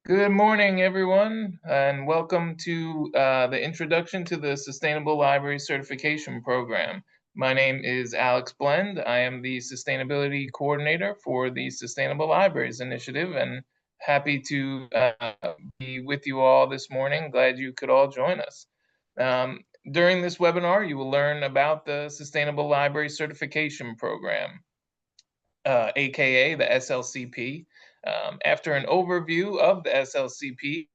Good morning, everyone, and welcome to the introduction to the Sustainable Library Certification Program. My name is Alex Blend. I am the Sustainability Coordinator for the Sustainable Libraries Initiative, and happy to be with you all this morning. Glad you could all join us. Um, During this webinar, you will learn about the Sustainable Library Certification Program, aka the SLCP. After an overview of the SLCP,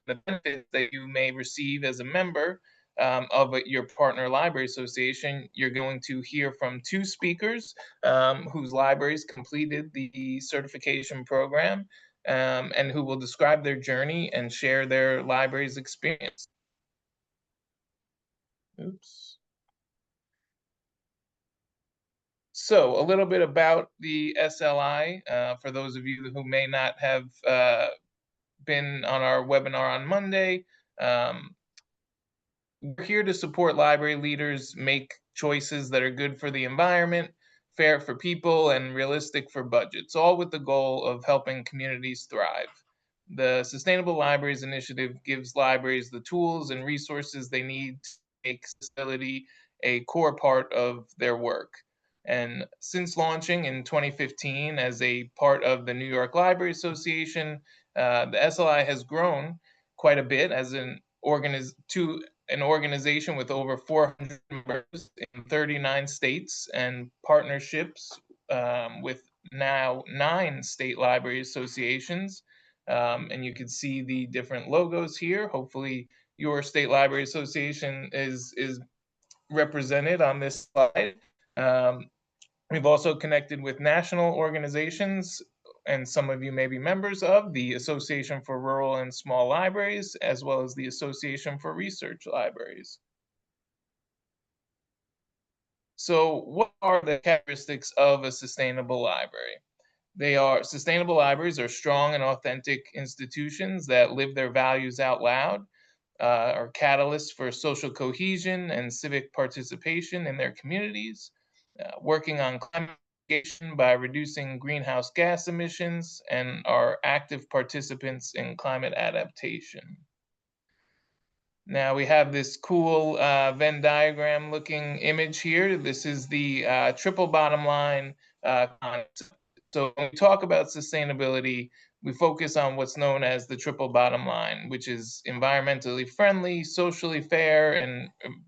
the benefits that you may receive as a member of your partner library association, you're going to hear from two speakers whose libraries completed the certification program and who will describe their journey and share their library's experience. Oops. So, a little bit about the SLI for those of you who may not have been on our webinar on Monday. Um, we're here to support library leaders make choices that are good for the environment, fair for people, and realistic for budgets, all with the goal of helping communities thrive. The Sustainable Libraries Initiative gives libraries the tools and resources they need to make sustainability a core part of their work. And since launching in 2015 as a part of the New York Library Association, the SLI has grown quite a bit as an organization with over 400 members in 39 states and partnerships with now 9 state library associations. And you can see the different logos here. Hopefully, your state library association is represented on this slide. Um, We've also connected with national organizations, and some of you may be members of the Association for Rural and Small Libraries, as well as the Association for Research Libraries. So, what are the characteristics of a sustainable library? Sustainable libraries are strong and authentic institutions that live their values out loud, are catalysts for social cohesion and civic participation in their communities, working on climate mitigation by reducing greenhouse gas emissions, and are active participants in climate adaptation. Now we have this cool Venn diagram looking image here. This is the triple bottom line concept. So when we talk about sustainability, we focus on what's known as the triple bottom line, which is environmentally friendly, socially fair, and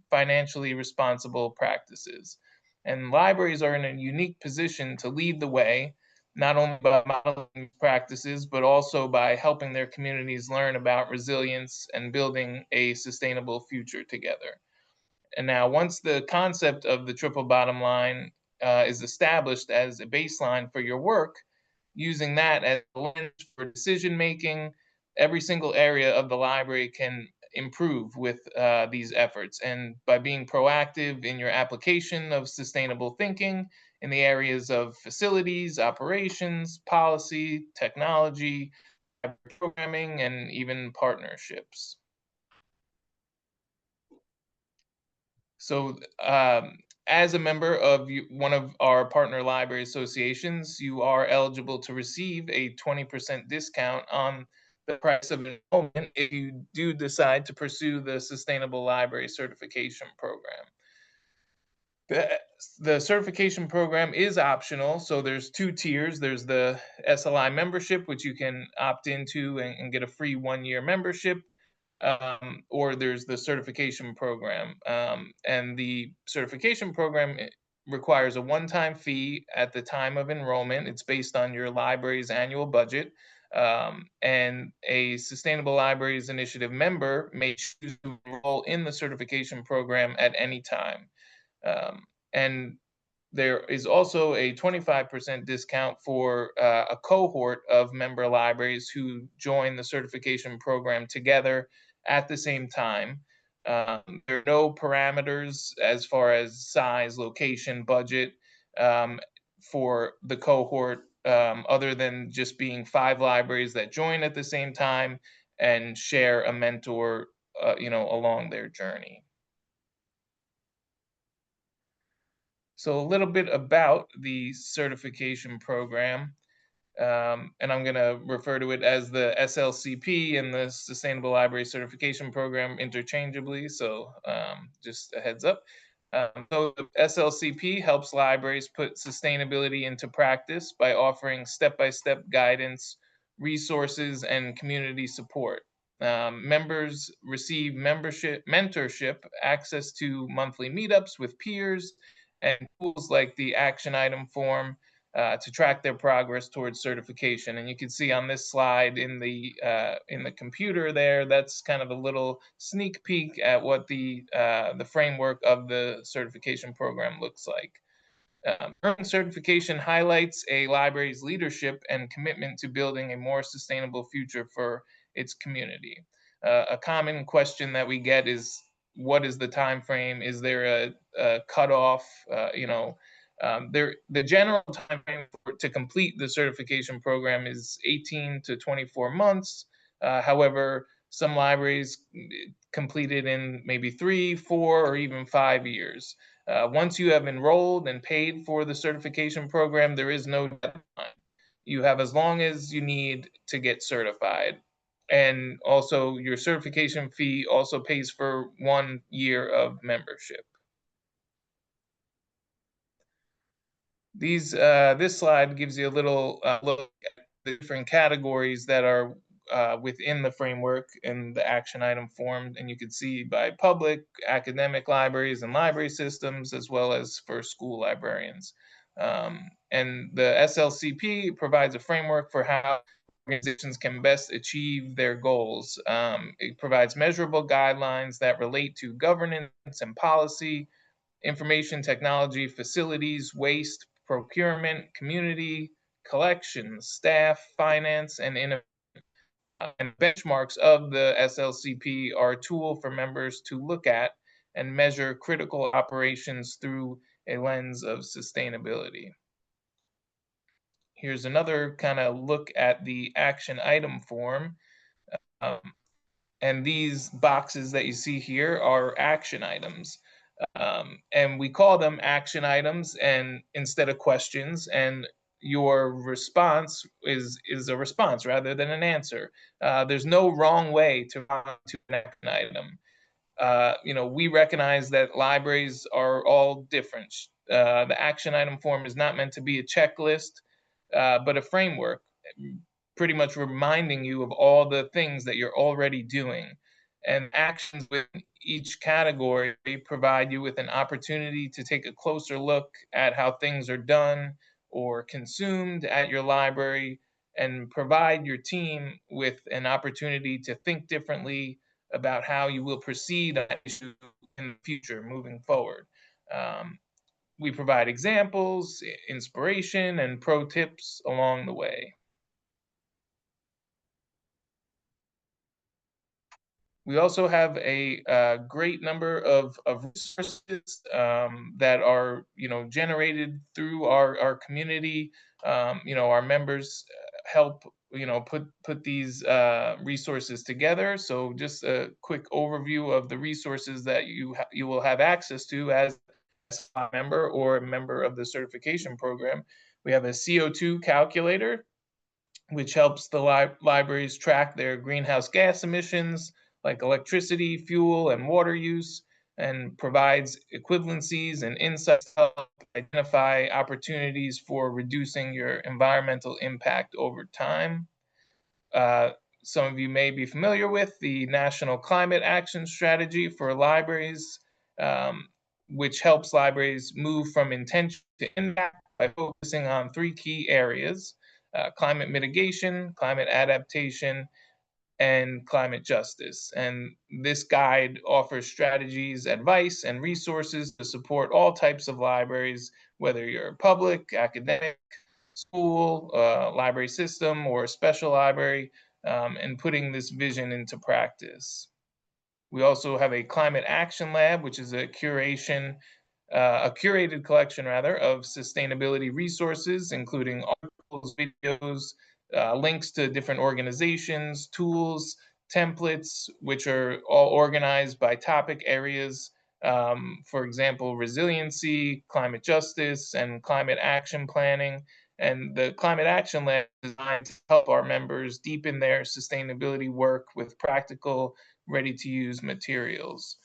financially responsible practices. And libraries are in a unique position to lead the way, not only by modeling practices, but also by helping their communities learn about resilience and building a sustainable future together. And now, once the concept of the triple bottom line is established as a baseline for your work, using that as a lens for decision making, every single area of the library can improve with these efforts. And by being proactive in your application of sustainable thinking in the areas of facilities, operations, policy, technology, programming, and even partnerships. So, as a member of one of our partner library associations, you are eligible to receive a 20% discount on the price of enrollment if you do decide to pursue the Sustainable Library Certification Program. The certification program is optional, so there's two tiers. There's the SLI membership, which you can opt into and get a free 1-year membership, or there's the certification program. And the certification program requires a one-time fee at the time of enrollment. It's based on your library's annual budget. And a Sustainable Libraries Initiative member may choose to enroll in the certification program at any time. And there is also a 25% discount for a cohort of member libraries who join the certification program together at the same time. There are no parameters as far as size, location, budget for the cohort, other than just being 5 libraries that join at the same time and share a mentor, along their journey. So a little bit about the certification program. and I'm going to refer to it as the SLCP and the Sustainable Library Certification Program interchangeably. So just a heads up. So the SLCP helps libraries put sustainability into practice by offering step-by-step guidance, resources, and community support. Members receive mentorship, access to monthly meetups with peers, and tools like the action item form to track their progress towards certification. And you can see on this slide in the computer there, that's kind of a little sneak peek at what the framework of the certification program looks like. Earning certification highlights a library's leadership and commitment to building a more sustainable future for its community. A common question that we get is, what is the time frame? Is there a cutoff? The general time frame to complete the certification program is 18 to 24 months. However, some libraries complete it in maybe 3, 4, or even 5 years. Once you have enrolled and paid for the certification program, there is no deadline. You have as long as you need to get certified. And also, your certification fee also pays for 1 year of membership. This slide gives you a little look at the different categories that are within the framework and the action item form, and you can see by public, academic libraries and library systems, as well as for school librarians. And the SLCP provides a framework for how organizations can best achieve their goals. It provides measurable guidelines that relate to governance and policy, information technology, facilities, waste, procurement, community, collections, staff, finance, and innovation. And benchmarks of the SLCP are a tool for members to look at and measure critical operations through a lens of sustainability. Here's another kind of look at the action item form. Um, and these boxes that you see here are action items. And we call them action items and instead of questions, and your response is a response rather than an answer. There's no wrong way to respond to an action item. We recognize that libraries are all different. The action item form is not meant to be a checklist, but a framework, pretty much reminding you of all the things that you're already doing. And actions within each category provide you with an opportunity to take a closer look at how things are done or consumed at your library and provide your team with an opportunity to think differently about how you will proceed on that issue in the future moving forward. We provide examples, inspiration, and pro tips along the way. We also have a great number of resources that are, generated through our community. Our members help, put these resources together. So just a quick overview of the resources that you will have access to as a member or a member of the certification program. We have a CO2 calculator, which helps the libraries track their greenhouse gas emissions like electricity, fuel, and water use, and provides equivalencies and insights to help identify opportunities for reducing your environmental impact over time. Uh, some of you may be familiar with the National Climate Action Strategy for libraries, which helps libraries move from intention to impact by focusing on 3 key areas: climate mitigation, climate adaptation, and climate justice. And this guide offers strategies, advice, and resources to support all types of libraries, whether you're public, academic, school, library system, or a special library, and putting this vision into practice. We also have a climate action lab, which is a curated collection rather of sustainability resources, including articles, videos, links to different organizations, tools, templates, which are all organized by topic areas. For example, resiliency, climate justice, and climate action planning. And the Climate Action Lab is designed to help our members deepen their sustainability work with practical, ready to use materials.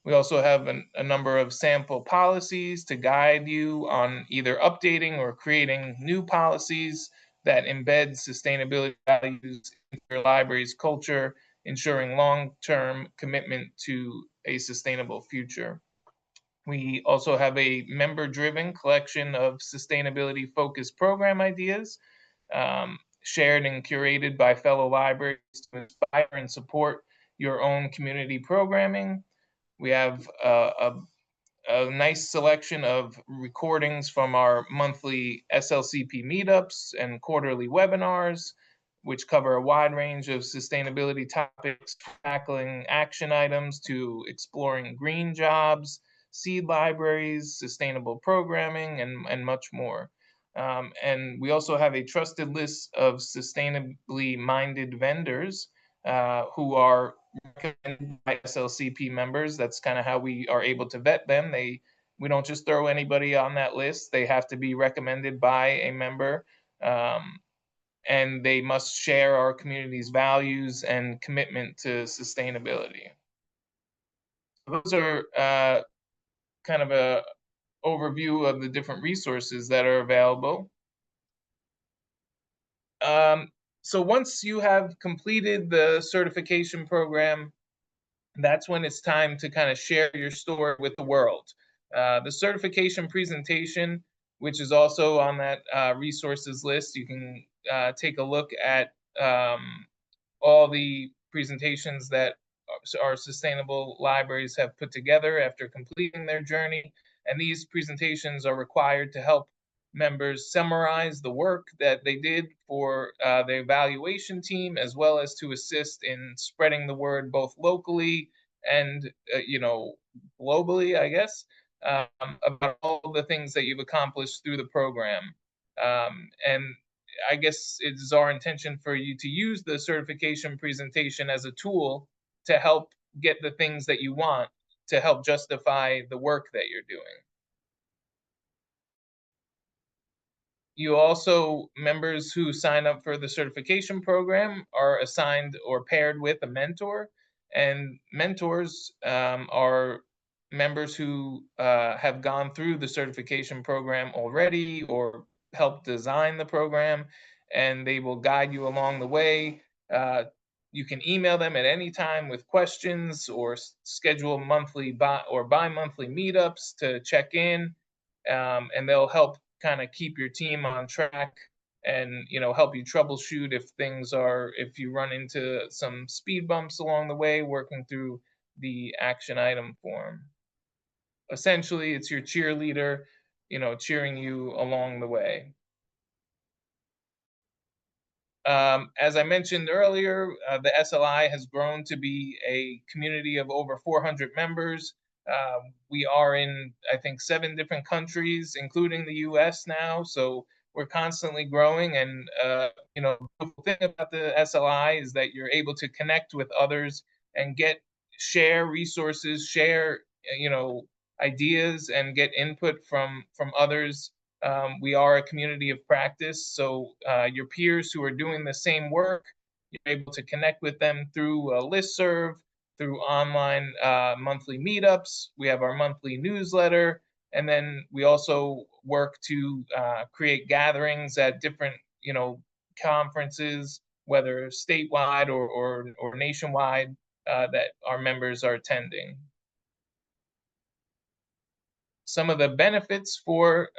We also have a number of sample policies to guide you on either updating or creating new policies that embed sustainability values into your library's culture, ensuring long term commitment to a sustainable future. We also have a member driven collection of sustainability focused program ideas, shared and curated by fellow libraries to inspire and support your own community programming. We have a nice selection of recordings from our monthly SLCP meetups and quarterly webinars, which cover a wide range of sustainability topics, tackling action items to exploring green jobs, seed libraries, sustainable programming, and much more. And we also have a trusted list of sustainably minded vendors who are recommended by SLCP members. That's kind of how we are able to vet them. We don't just throw anybody on that list. They have to be recommended by a member, and they must share our community's values and commitment to sustainability. Those are kind of a overview of the different resources that are available. Um, so once you have completed the certification program, that's when it's time to kind of share your story with the world. The certification presentation, which is also on that resources list, you can take a look at all the presentations that our sustainable libraries have put together after completing their journey. And these presentations are required to help members summarize the work that they did for the evaluation team, as well as to assist in spreading the word both locally and, globally, I guess, about all the things that you've accomplished through the program. And I guess it is our intention for you to use the certification presentation as a tool to help get the things that you want to help justify the work that you're doing. You also, members who sign up for the certification program are assigned or paired with a mentor, and mentors are members who have gone through the certification program already or helped design the program, and they will guide you along the way. You can email them at any time with questions or schedule monthly or bi-monthly meetups to check in, and they'll help kind of keep your team on track and help you troubleshoot if you run into some speed bumps along the way working through the action item form. Essentially, it's your cheerleader, cheering you along the way. As I mentioned earlier, the SLI has grown to be a community of over 400 members. We are in, I think, 7 different countries, including the US now. So we're constantly growing. And, the beautiful thing about the SLI is that you're able to connect with others and share resources, share, ideas, and get input from others. We are a community of practice, so your peers who are doing the same work, you're able to connect with them through a listserv, through online monthly meetups. We have our monthly newsletter, and then we also work to create gatherings at different, conferences, whether statewide or nationwide, that our members are attending. Some of the benefits for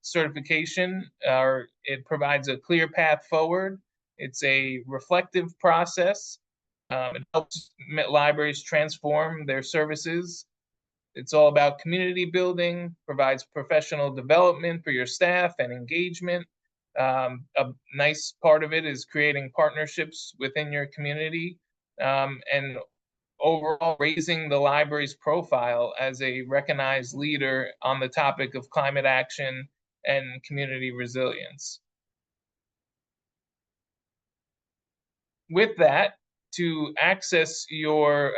certification are it provides a clear path forward. It's a reflective process. It helps libraries transform their services. It's all about community building, provides professional development for your staff and engagement. A nice part of it is creating partnerships within your community, and overall raising the library's profile as a recognized leader on the topic of climate action and community resilience. With that, to access your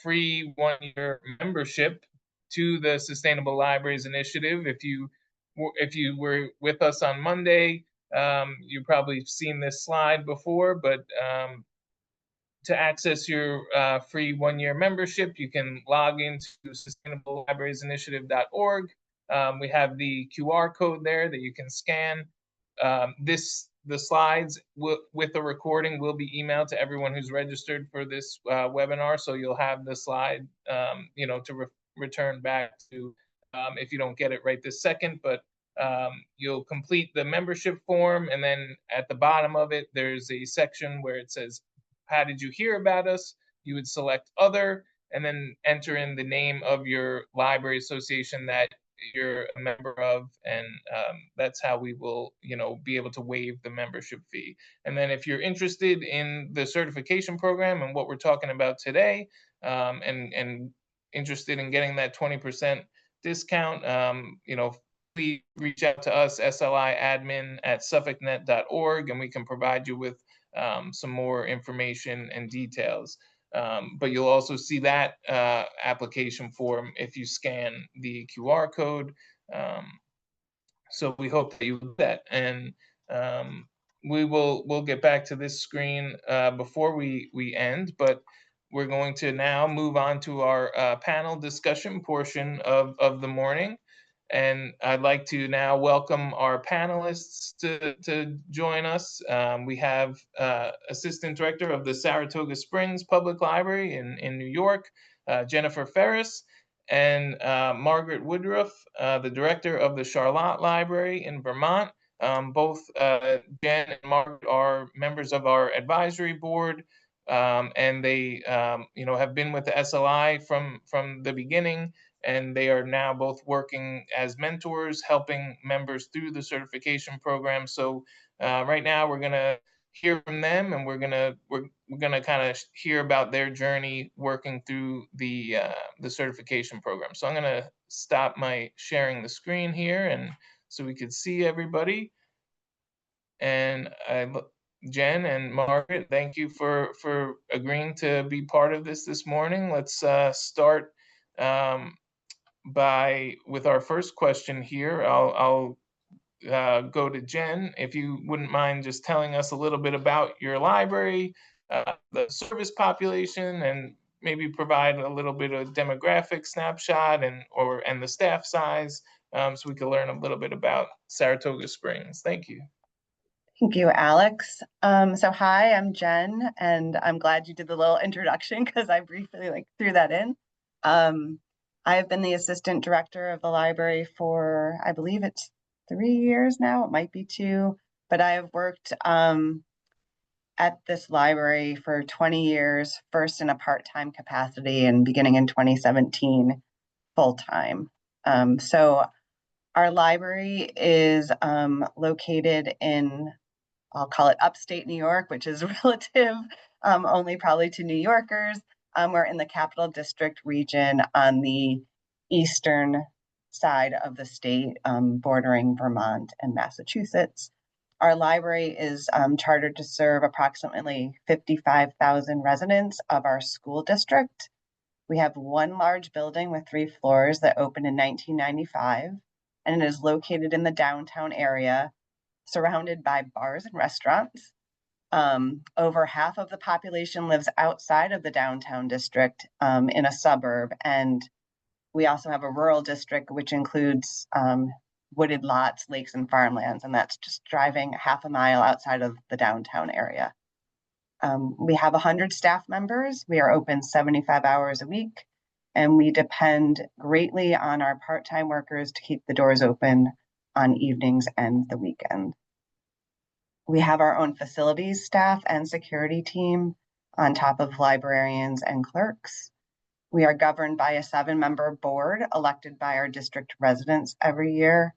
free 1-year membership to the Sustainable Libraries Initiative, if you were with us on Monday, You've probably seen this slide before, but to access your free one-year membership, you can log into sustainablelibrariesinitiative.org. We have the QR code there that you can scan. The slides with the recording will be emailed to everyone who's registered for this webinar, so you'll have the slide, to return back to if you don't get it right this second. But you'll complete the membership form, and then at the bottom of it, there's a section where it says, "How did you hear about us?" You would select other, and then enter in the name of your library association that you're a member of, and that's how we will, be able to waive the membership fee. And then if you're interested in the certification program and what we're talking about today, and interested in getting that 20% discount, please reach out to us, sliadmin@suffolknet.org, and we can provide you with some more information and details. But you'll also see that application form if you scan the QR code. So we hope that you do that. And we'll get back to this screen before we end, but we're going to now move on to our panel discussion portion of the morning. And I'd like to now welcome our panelists to join us. We have Assistant Director of the Saratoga Springs Public Library in New York, Jennifer Ferriss, and Margaret Woodruff, the Director of the Charlotte Library in Vermont. Both Jen and Margaret are members of our advisory board, and they have been with the SLI from the beginning, and they are now both working as mentors, helping members through the certification program. So right now we're gonna hear from them, and we're gonna kind of hear about their journey working through the certification program. So I'm gonna stop my sharing the screen here, and so we could see everybody. And Jen and Margaret, thank you for agreeing to be part of this morning. Let's start with our first question here. I'll go to Jen, if you wouldn't mind just telling us a little bit about your library, the service population, and maybe provide a little bit of demographic snapshot and the staff size, so we can learn a little bit about Saratoga Springs. Thank you. Thank you, Alex. So hi, I'm Jen, and I'm glad you did the little introduction because I briefly threw that in. I have been the assistant director of the library for, I believe it's 3 years now, it might be 2, but I have worked at this library for 20 years, first in a part-time capacity and beginning in 2017, full-time. So our library is located in, I'll call it upstate New York, which is relative only probably to New Yorkers. We're in the Capital District region on the eastern side of the state, bordering Vermont and Massachusetts. Our library is chartered to serve approximately 55,000 residents of our school district. We have one large building with 3 floors that opened in 1995, and it is located in the downtown area, surrounded by bars and restaurants. Over half of the population lives outside of the downtown district, in a suburb, and we also have a rural district, which includes wooded lots, lakes, and farmlands, and that's just driving half a mile outside of the downtown area. We have 100 staff members. We are open 75 hours a week, and we depend greatly on our part-time workers to keep the doors open on evenings and the weekend. We have our own facilities staff and security team on top of librarians and clerks. We are governed by a 7-member board elected by our district residents every year,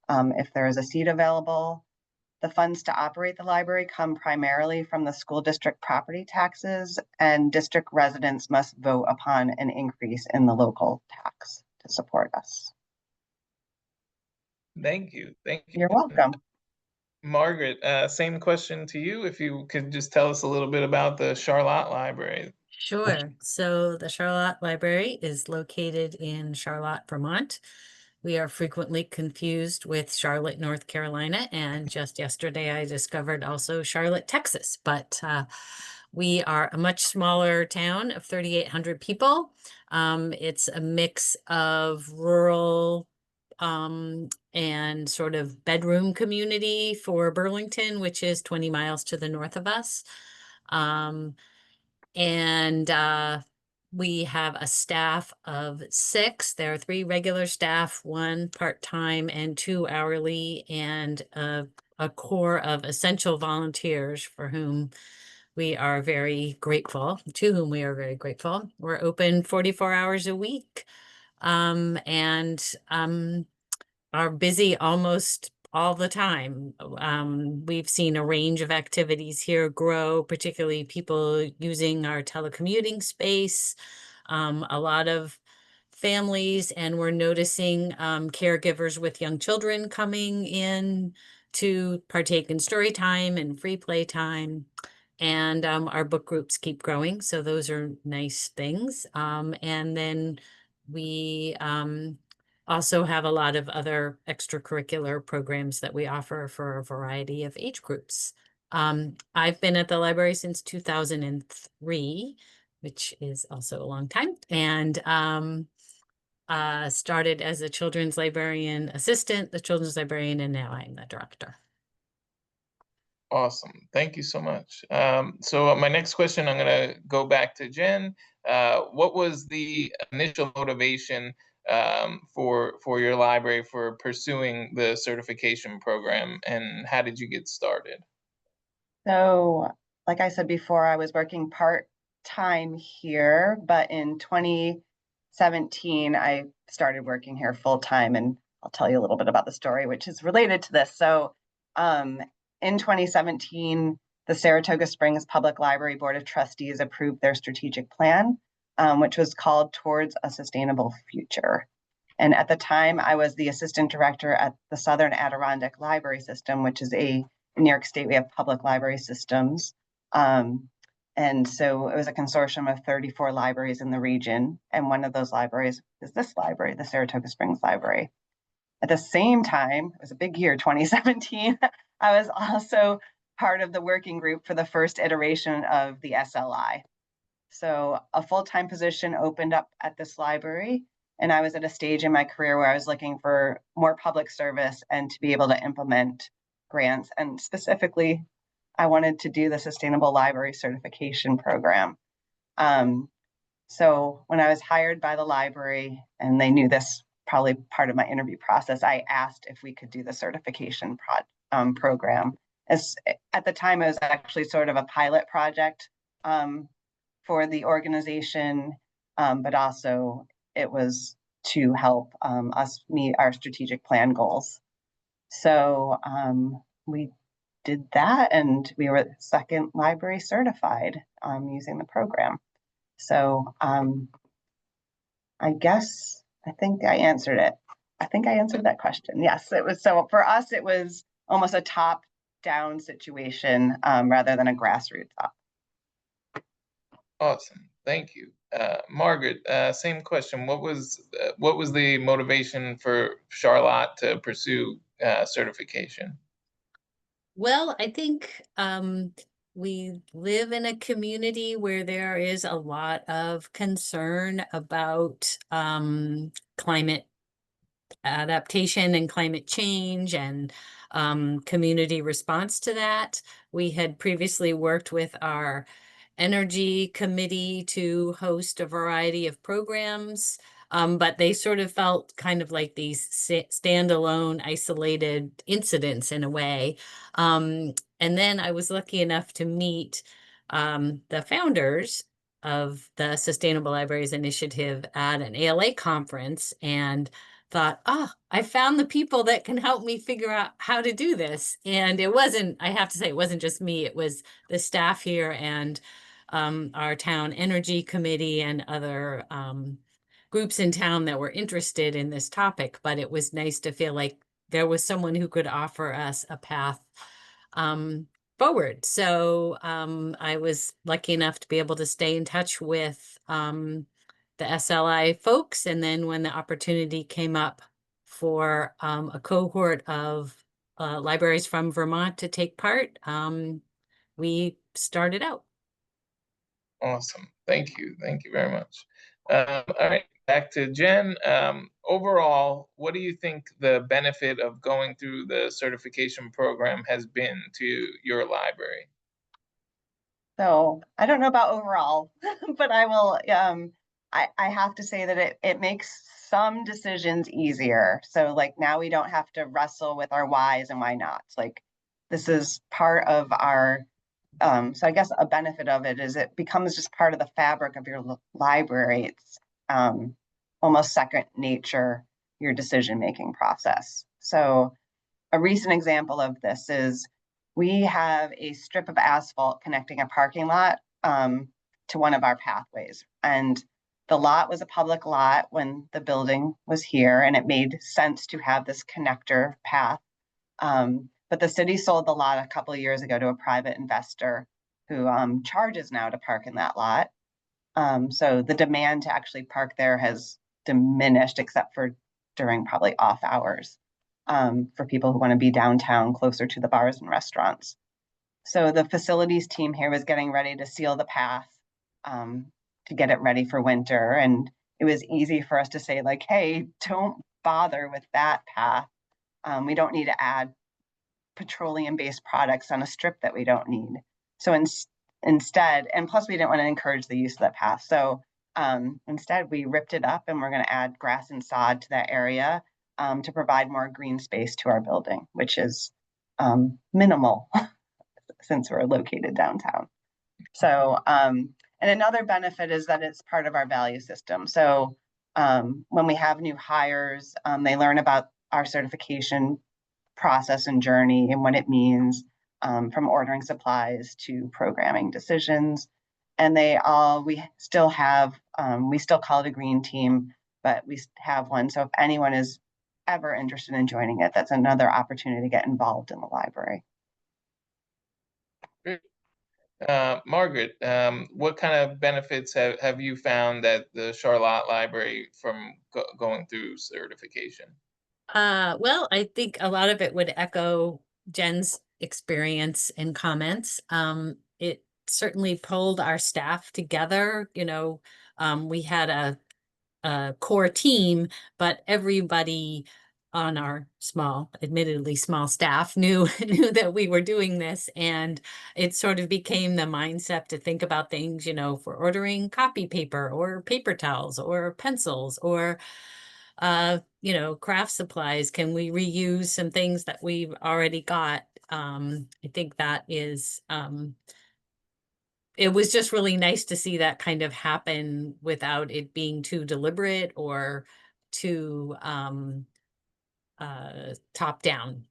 if there is a seat available. The funds to operate the library come primarily from the school district property taxes, and district residents must vote upon an increase in the local tax to support us. Thank you. You're welcome. Margaret, same question to you. If you could just tell us a little bit about the Charlotte Library. Sure. So the Charlotte Library is located in Charlotte, Vermont. We are frequently confused with Charlotte, North Carolina, and just yesterday I discovered also Charlotte, Texas. But we are a much smaller town of 3,800 people. It's a mix of rural and sort of bedroom community for Burlington, which is 20 miles to the north of us. And we have a staff of 6. There are 3 regular staff, 1 part-time and 2 hourly, and a core of essential volunteers for whom we are very grateful, to whom we are very grateful. We're open 44 hours a week, and are busy almost all the time. We've seen a range of activities here grow, particularly people using our telecommuting space, a lot of families, and we're noticing caregivers with young children coming in to partake in story time and free play time. And our book groups keep growing, so those are nice things. And then we also have a lot of other extracurricular programs that we offer for a variety of age groups. I've been at the library since 2003, which is also a long time, and started as a children's librarian assistant, the children's librarian, and now I'm the director. Awesome. Thank you so much. So my next question, I'm going to go back to Jen. What was the initial motivation for your library for pursuing the certification program, and how did you get started? So, like I said before, I was working part-time here, but in 2017, I started working here full-time, and I'll tell you a little bit about the story, which is related to this. So, in 2017, the Saratoga Springs Public Library Board of Trustees approved their strategic plan, which was called Towards a Sustainable Future. And at the time, I was the assistant director at the Southern Adirondack Library System, which is in New York State, we have public library systems. And so it was a consortium of 34 libraries in the region. And one of those libraries is this library, the Saratoga Springs Library. At the same time, it was a big year, 2017, I was also part of the working group for the first iteration of the SLI. So a full-time position opened up at this library, and I was at a stage in my career where I was looking for more public service and to be able to implement grants. And specifically, I wanted to do the Sustainable Library Certification Program. So when I was hired by the library, and they knew this probably part of my interview process, I asked if we could do the certification program. At the time, it was actually sort of a pilot project for the organization, but also it was to help us meet our strategic plan goals. So we did that, and we were second library certified using the program. So I think I answered it. I think I answered that question. Yes, it was. So for us, it was almost a top-down situation rather than a grassroots up. Awesome. Thank you. Margaret, same question. What was the motivation for Charlotte to pursue certification? Well, I think we live in a community where there is a lot of concern about climate adaptation and climate change and community response to that. We had previously worked with our energy committee to host a variety of programs, but they sort of felt kind of like these standalone, isolated incidents in a way. And then I was lucky enough to meet the founders of the Sustainable Libraries Initiative at an ALA conference, and thought, I found the people that can help me figure out how to do this. And it wasn't, I have to say, it wasn't just me, it was the staff here and our town energy committee and other groups in town that were interested in this topic. But it was nice to feel like there was someone who could offer us a path forward. So I was lucky enough to be able to stay in touch with the SLI folks. And then when the opportunity came up for a cohort of libraries from Vermont to take part, we started out. Awesome. Thank you. Thank you very much. All right, back to Jen. Overall, what do you think the benefit of going through the certification program has been to your library? So I don't know about overall, but I will, I have to say that it makes some decisions easier. So like now we don't have to wrestle with our whys and why nots. Like this is part of our, so I guess a benefit of it is it becomes just part of the fabric of your library. It's almost second nature, your decision-making process. So a recent example of this is we have a strip of asphalt connecting a parking lot to one of our pathways. And the lot was a public lot when the building was here, and it made sense to have this connector path. But the city sold the lot a couple of years ago to a private investor who charges now to park in that lot. So the demand to actually park there has diminished, except for during probably off hours for people who want to be downtown closer to the bars and restaurants. So the facilities team here was getting ready to seal the path to get it ready for winter. And it was easy for us to say like, hey, don't bother with that path. We don't need to add petroleum-based products on a strip that we don't need. So instead, and plus we didn't want to encourage the use of that path. So instead we ripped it up and we're going to add grass and sod to that area to provide more green space to our building, which is minimal since we're located downtown. So, and another benefit is that it's part of our value system. So when we have new hires, they learn about our certification process and journey and what it means, from ordering supplies to programming decisions. And we still call it a green team, but we have one. So if anyone is ever interested in joining it, that's another opportunity to get involved in the library. Great. Margaret, what kind of benefits have you found at the Charlotte Library from going through certification? Well, I think a lot of it would echo Jen's experience and comments. It certainly pulled our staff together. We had a core team, but everybody on our admittedly small staff knew that we were doing this, and it sort of became the mindset to think about things, for ordering copy paper or paper towels or pencils or craft supplies. Can we reuse some things that we've already got? I think that is it was just really nice to see that kind of happen without it being too deliberate or too top down,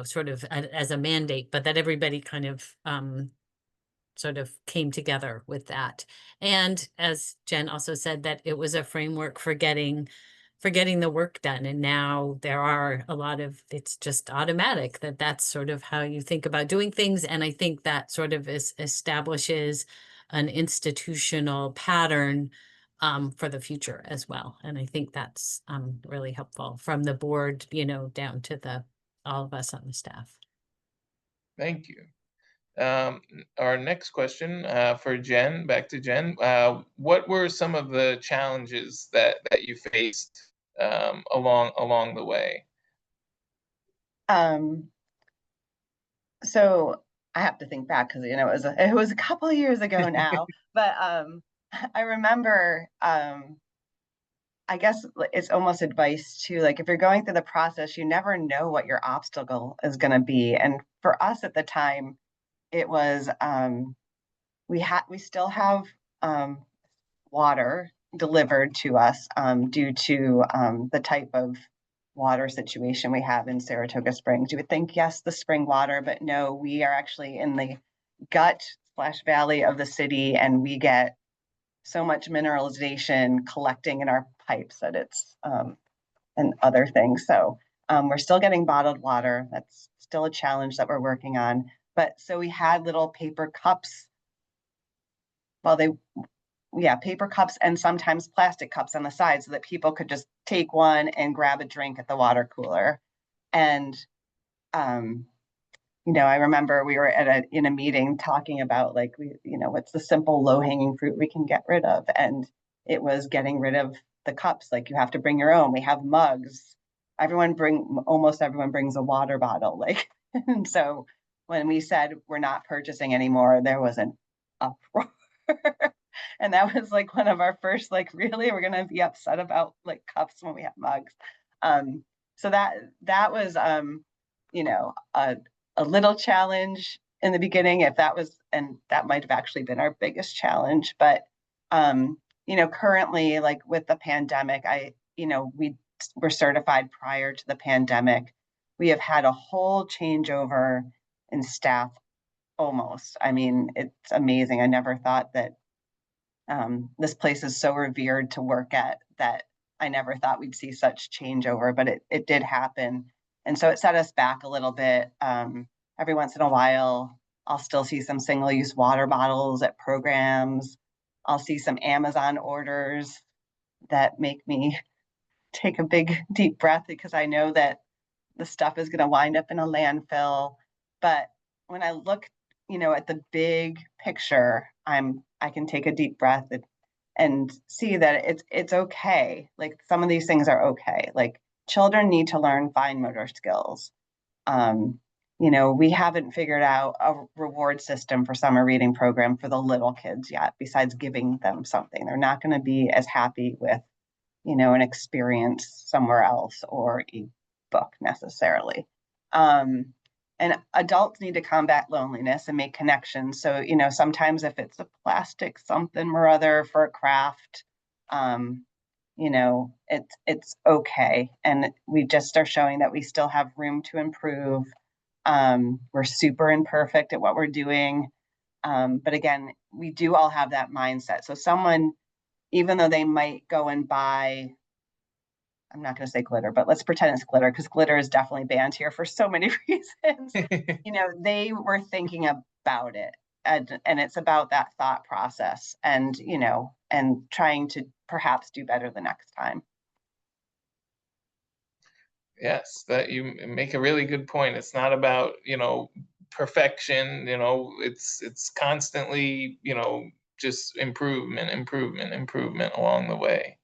sort of as a mandate, but that everybody kind of sort of came together with that. And as Jen also said, that it was a framework for getting the work done. And now there are it's just automatic that's sort of how you think about doing things. And I think that sort of establishes an institutional pattern for the future as well. And I think that's really helpful from the board, down to all of us on the staff. Thank you. Our next question for Jen, back to Jen. What were some of the challenges that you faced along the way? So I have to think back because it was a couple of years ago now. But I remember I guess it's almost advice to, like, if you're going through the process, you never know what your obstacle is going to be. And for us at the time, it was we still have water delivered to us due to the type of water situation we have in Saratoga Springs. You would think, yes, the spring water, but no, we are actually in the gut/valley of the city, and we get so much mineralization collecting in our pipes that it's and other things. So we're still getting bottled water. That's still a challenge that we're working on. But so we had little paper cups. Well, yeah, paper cups and sometimes plastic cups on the side so that people could just take one and grab a drink at the water cooler. And, I remember we were in a meeting talking about like, what's the simple low hanging fruit we can get rid of? And it was getting rid of the cups. Like you have to bring your own. We have mugs. Almost everyone brings a water bottle. Like, and so when we said we're not purchasing anymore, there was an uproar. And that was like one of our first, like, really, we're gonna be upset about like cups when we have mugs. So that was a little challenge in the beginning, and that might have actually been our biggest challenge. But currently, like with the pandemic, we were certified prior to the pandemic. We have had a whole changeover in staff almost. I mean, it's amazing. I never thought that this place is so revered to work at that I never thought we'd see such changeover, but it did happen. And so it set us back a little bit. Every once in a while, I'll still see some single-use water bottles at programs. I'll see some Amazon orders that make me take a big, deep breath because I know that the stuff is going to wind up in a landfill. But when I look, at the big picture, I can take a deep breath and see that it's okay. Like some of these things are okay. Like children need to learn fine motor skills. We haven't figured out a reward system for summer reading program for the little kids yet, besides giving them something. They're not going to be as happy with, an experience somewhere else or a book necessarily. And adults need to combat loneliness and make connections. So, sometimes if it's a plastic something or other for a craft, it's okay. And we just are showing that we still have room to improve. We're super imperfect at what we're doing. But again, we do all have that mindset. So someone, even though they might go and buy, I'm not going to say glitter, but let's pretend it's glitter because glitter is definitely banned here for so many reasons. They were thinking about it, and it's about that thought process and, and trying to perhaps do better the next time. Yes, that you make a really good point. It's not about, perfection, it's constantly, just improvement along the way.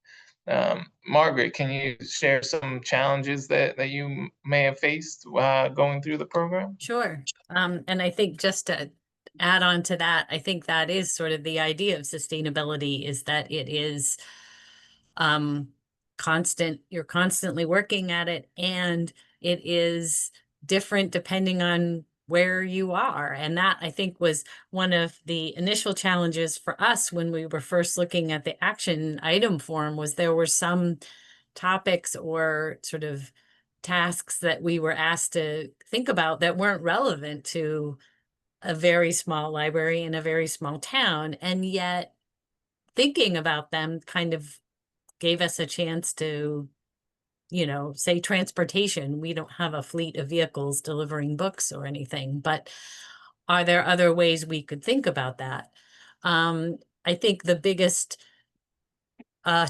Margaret, can you share some challenges that you may have faced going through the program? Sure. And I think just to add on to that, I think that is sort of the idea of sustainability is that it is constant, you're constantly working at it, and it is different depending on where you are. And that I think was one of the initial challenges for us when we were first looking at the action item form was there were some topics or sort of tasks that we were asked to think about that weren't relevant to a very small library in a very small town. And yet thinking about them kind of gave us a chance to, say transportation. We don't have a fleet of vehicles delivering books or anything, but are there other ways we could think about that? I think the biggest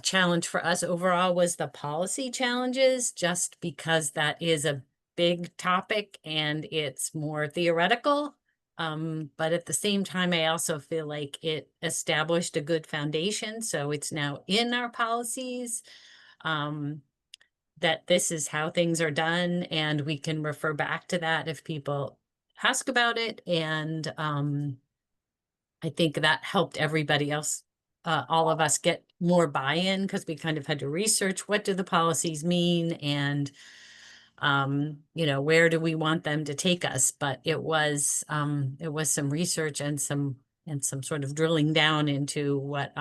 challenge for us overall was the policy challenges, just because that is a big topic and it's more theoretical. But at the same time, I also feel like it established a good foundation. So it's now in our policies that this is how things are done, and we can refer back to that if people ask about it. And I think that helped everybody else, all of us, get more buy-in because we kind of had to research what do the policies mean and where do we want them to take us. But it was some research and some sort of drilling down into what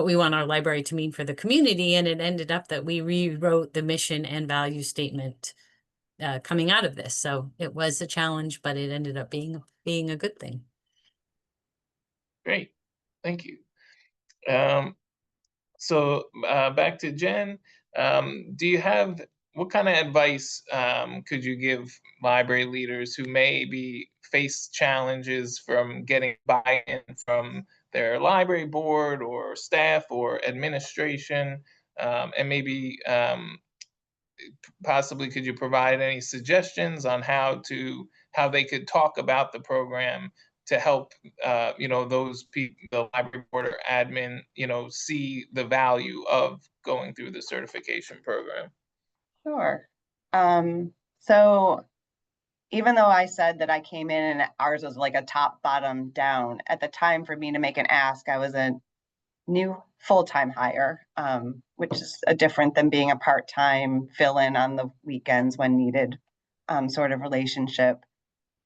we want our library to mean for the community. And it ended up that we rewrote the mission and value statement coming out of this. So it was a challenge, but it ended up being a good thing. Great, thank you. So back to Jen, do you have, what kind of advice could you give library leaders who maybe face challenges from getting buy-in from their library board or staff or administration, and maybe possibly could you provide any suggestions on how they could talk about the program to help those people, the library board or admin, see the value of going through the certification program? Sure. So even though I said that I came in and ours was like a top bottom down, at the time for me to make an ask, I was a new full-time hire, which is different than being a part-time fill-in on the weekends when needed, sort of relationship.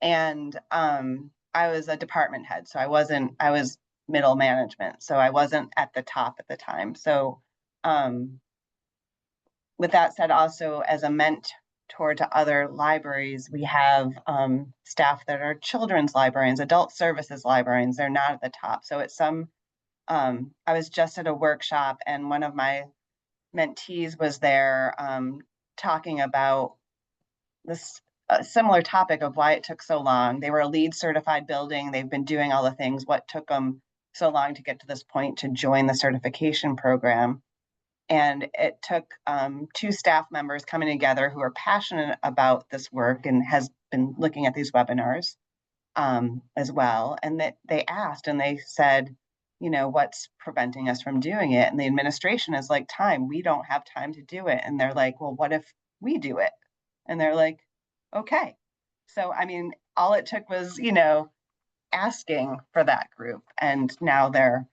And I was a department head, so I was middle management, so I wasn't at the top at the time. So with that said, also as a mentor to other libraries, we have staff that are children's librarians, adult services librarians. They're not at the top. So it's I was just at a workshop and one of my mentees was there talking about this similar topic of why it took so long. They were a LEED certified building. They've been doing all the things. What took them so long to get to this point to join the certification program? And it took two staff members coming together who are passionate about this work and has been looking at these webinars as well. And that they asked and they said, what's preventing us from doing it? And the administration is like, time. We don't have time to do it. And they're like, well, what if we do it? And they're like, okay. So, I mean, all it took was, asking for that group. And now they're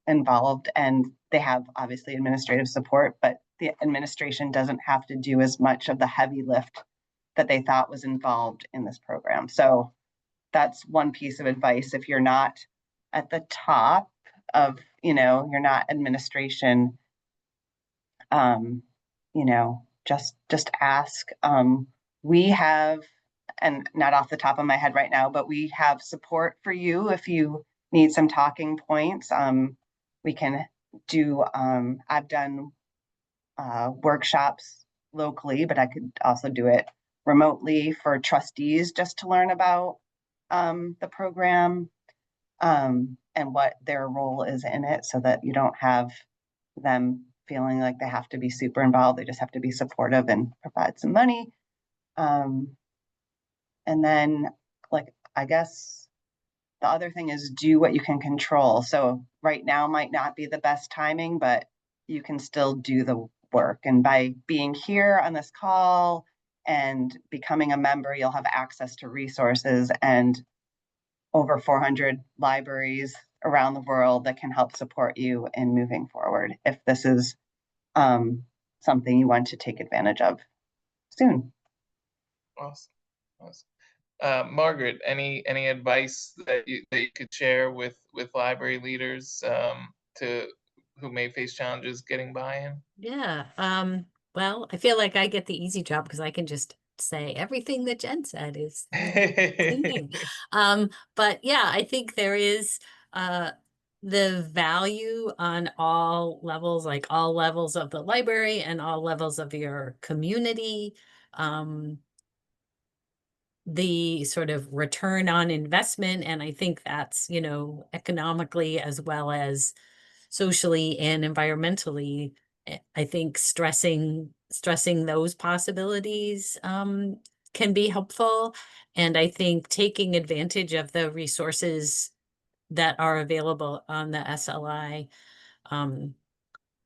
involved and they have obviously administrative support, but the administration doesn't have to do as much of the heavy lift that they thought was involved in this program. So that's one piece of advice. If you're not at the top of, you're not administration, just ask. We have, and not off the top of my head right now, but we have support for you if you need some talking points. We can do, I've done workshops locally, but I could also do it remotely for trustees just to learn about the program and what their role is in it so that you don't have them feeling like they have to be super involved. They just have to be supportive and provide some money. And then, I guess the other thing is do what you can control. So right now might not be the best timing, but you can still do the work. And by being here on this call and becoming a member, you'll have access to resources and over 400 libraries around the world that can help support you in moving forward if this is something you want to take advantage of soon. Awesome. Margaret, any advice that you could share with library leaders who may face challenges getting buy-in? Yeah. Well, I feel like I get the easy job because I can just say everything that Jen said is thinking. But yeah, I think there is the value on all levels, like all levels of the library and all levels of your community. The sort of return on investment. And I think that's, economically as well as socially and environmentally, I think stressing those possibilities can be helpful. And I think taking advantage of the resources that are available on the SLI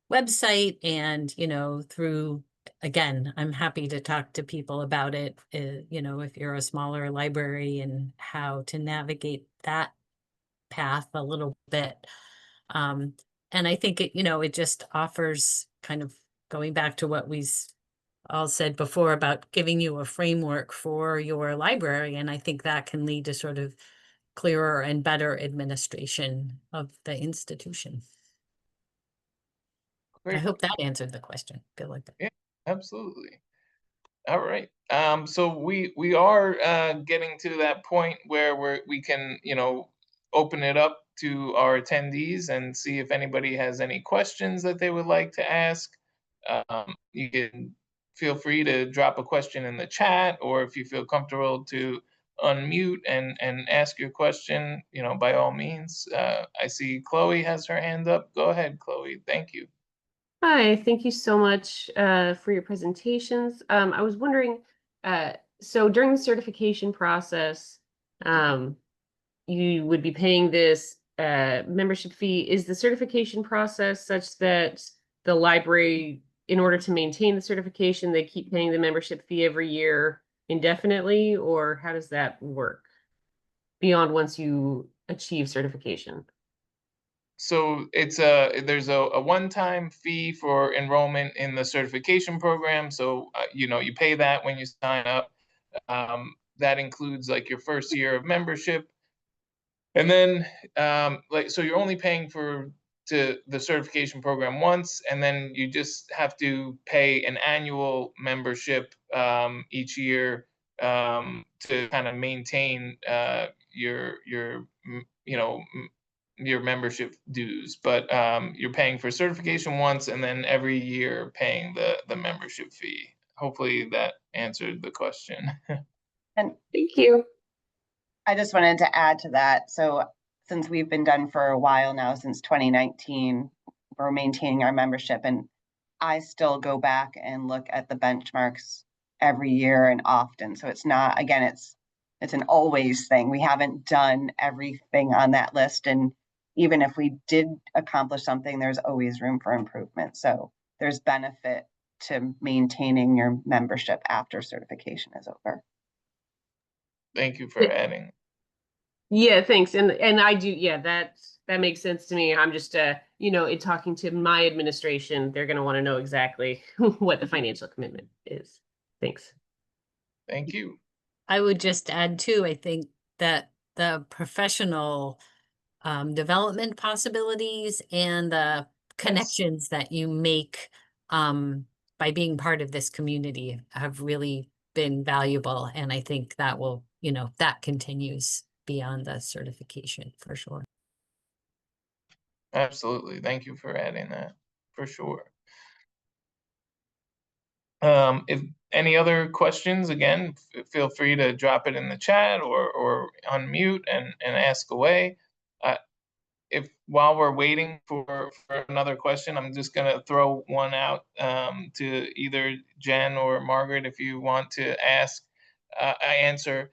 website and, through, again, I'm happy to talk to people about it, if you're a smaller library and how to navigate that path a little bit. And I think it just offers, kind of going back to what we all said before about giving you a framework for your library. And I think that can lead to sort of clearer and better administration of the institution. I Great. hope that answered the question. Feel like that. Yeah, absolutely. All right. So we are getting to that point where we can, open it up to our attendees and see if anybody has any questions that they would like to ask. You can feel free to drop a question in the chat, or if you feel comfortable to unmute and ask your question, by all means. I see Chloe has her hand up. Go ahead, Chloe. Thank you. Hi, thank you so much for your presentations. I was wondering, so during the certification process, you would be paying this membership fee. Is the certification process such that the library, in order to maintain the certification, they keep paying the membership fee every year indefinitely, or how does that work beyond once you achieve certification? So there's a one-time fee for enrollment in the certification program. So you pay that when you sign up. That includes like your first year of membership, and then so you're only paying to the certification program once, and then you just have to pay an annual membership each year to kind of maintain your membership dues. But you're paying for certification once, and then every year paying the membership fee. Hopefully that answered the question. And Thank you. I just wanted to add to that. So since we've been done for a while now, since 2019, we're maintaining our membership, and I still go back and look at the benchmarks every year and often. So it's not, again, it's an always thing. We haven't done everything on that list. And even if we did accomplish something, there's always room for improvement. So there's benefit to maintaining your membership after certification is over. Thank you for adding. Yeah, thanks. And I do, yeah, that makes sense to me. I'm just in talking to my administration, they're gonna want to know exactly what the financial commitment is. Thanks. Thank you. I would just add too, I think that the professional development possibilities and the connections that you make by being part of this community have really been valuable. And I think that will, that continues beyond the certification for sure. Absolutely. Thank you for adding that, for sure. If any other questions, again, feel free to drop it in the chat or unmute and ask away. If while we're waiting for another question, I'm just gonna throw one out to either Jen or Margaret if you want to answer.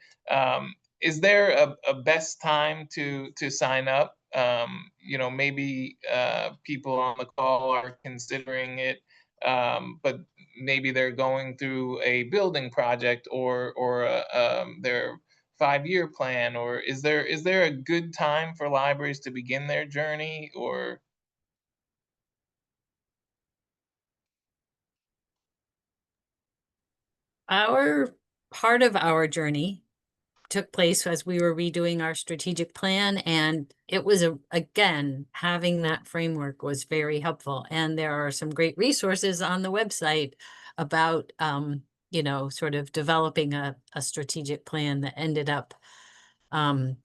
Is there a best time to sign up? Maybe people on the call are considering it, but maybe they're going through a building project or their 5-year plan, or is there a good time for libraries to begin their journey, or? Part of our journey took place as we were redoing our strategic plan, and it was again, having that framework was very helpful. And there are some great resources on the website about sort of developing a strategic plan that ended up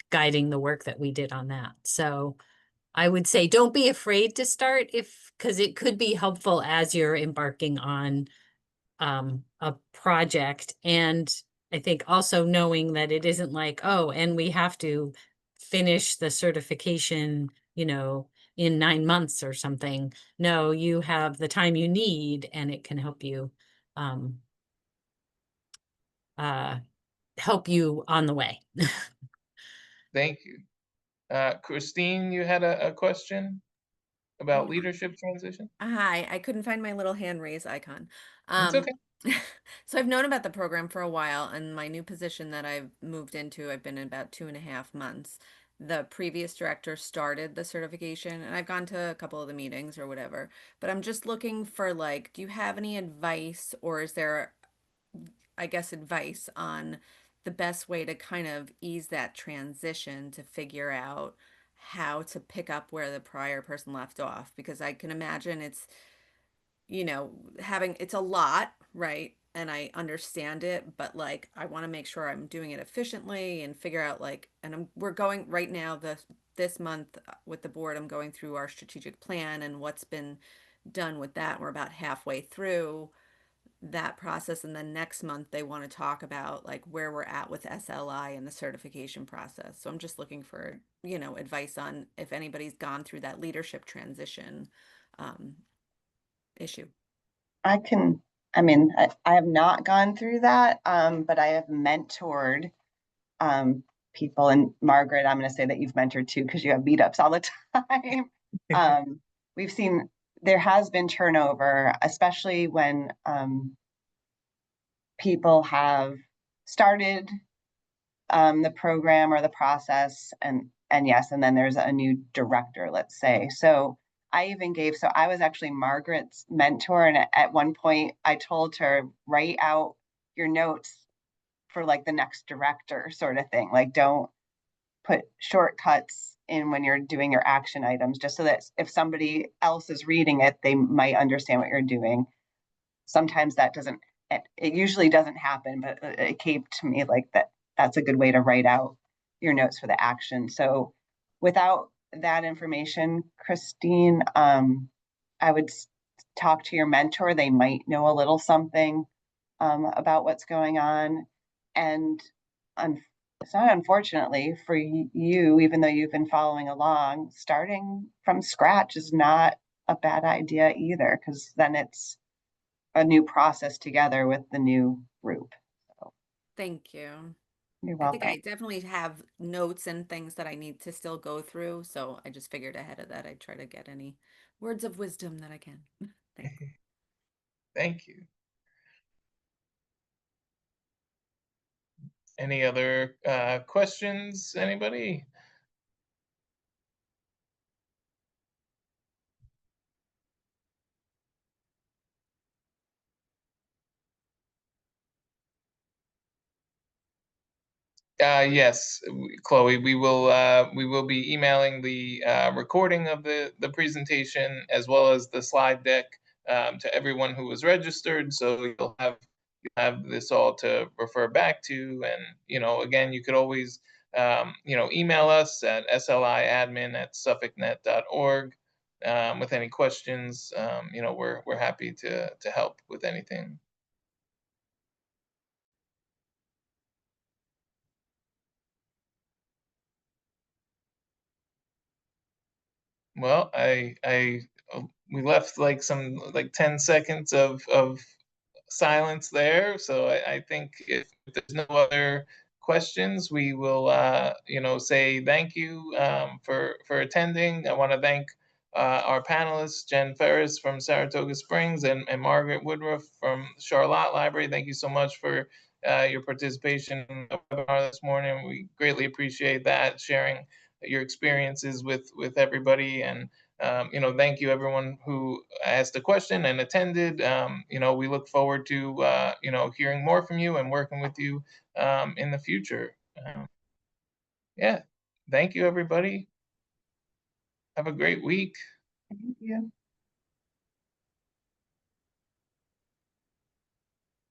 guiding the work that we did on that. So I would say don't be afraid to start because it could be helpful as you're embarking on a project. And I think also knowing that it isn't like, oh, and we have to finish the certification, in 9 months or something. No, you have the time you need, and it can help you on the way. Thank you. Christine, you had a question about leadership transition? Hi, I couldn't find my little hand raise icon. It's okay. So I've known about the program for a while, and my new position that I've moved into, I've been in about 2.5 months. The previous director started the certification, and I've gone to a couple of the meetings or whatever, but I'm just looking for do you have any advice, or is there, I guess, advice on the best way to kind of ease that transition to figure out how to pick up where the prior person left off? Because I can imagine it's, it's a lot, right? And I understand it, but I want to make sure I'm doing it efficiently and figure out we're going right now, this month with the board, I'm going through our strategic plan and what's been done with that. We're about halfway through. that process, and then next month they want to talk about like where we're at with SLI and the certification process. So I'm just looking for, you know, advice on if anybody's gone through that leadership transition issue. I have not gone through that, but I have mentored people. And Margaret, I'm going to say that you've mentored too, because you have meetups all the time. We've seen there has been turnover, especially when people have started the program or the process, and yes, and then there's a new director, let's say. So I was actually Margaret's mentor, and at one point I told her, write out your notes for like the next director sort of thing. Like, don't put shortcuts in when you're doing your action items, just so that if somebody else is reading it, they might understand what you're doing. Sometimes that doesn't, it usually doesn't happen, but it came to me like that's a good way to write out your notes for the action. So without that information, Christine, I would talk to your mentor. They might know a little something about what's going on. And it's not, unfortunately for you, even though you've been following along, starting from scratch is not a bad idea either, because then it's a new process together with the new group. So Thank you. you're I think welcome. I definitely have notes and things that I need to still go through. So I just figured ahead of that, I'd try to get any words of wisdom that I can. Thanks. Thank you. Any other questions, anybody? Yes, Chloe, we will be emailing the recording of the presentation as well as the slide deck to everyone who was registered. So you'll have this all to refer back to. And, you know, again, you could always, you know, email us at sliadmin@suffolknet.org with any questions. You know, we're happy to help with anything. Well, we left like some like 10 seconds of silence there. So I think if there's no other questions, we will, you know, say thank you for attending. I want to thank our panelists, Jen Ferriss from Saratoga Springs and Margaret Woodruff from Charlotte Library. Thank you so much for your participation in the webinar this morning. We greatly appreciate that, sharing your experiences with everybody. And you know, thank you everyone who asked a question and attended. You know, we look forward to you know, hearing more from you and working with you in the future. Yeah, thank you everybody. Have a great week. Thank you.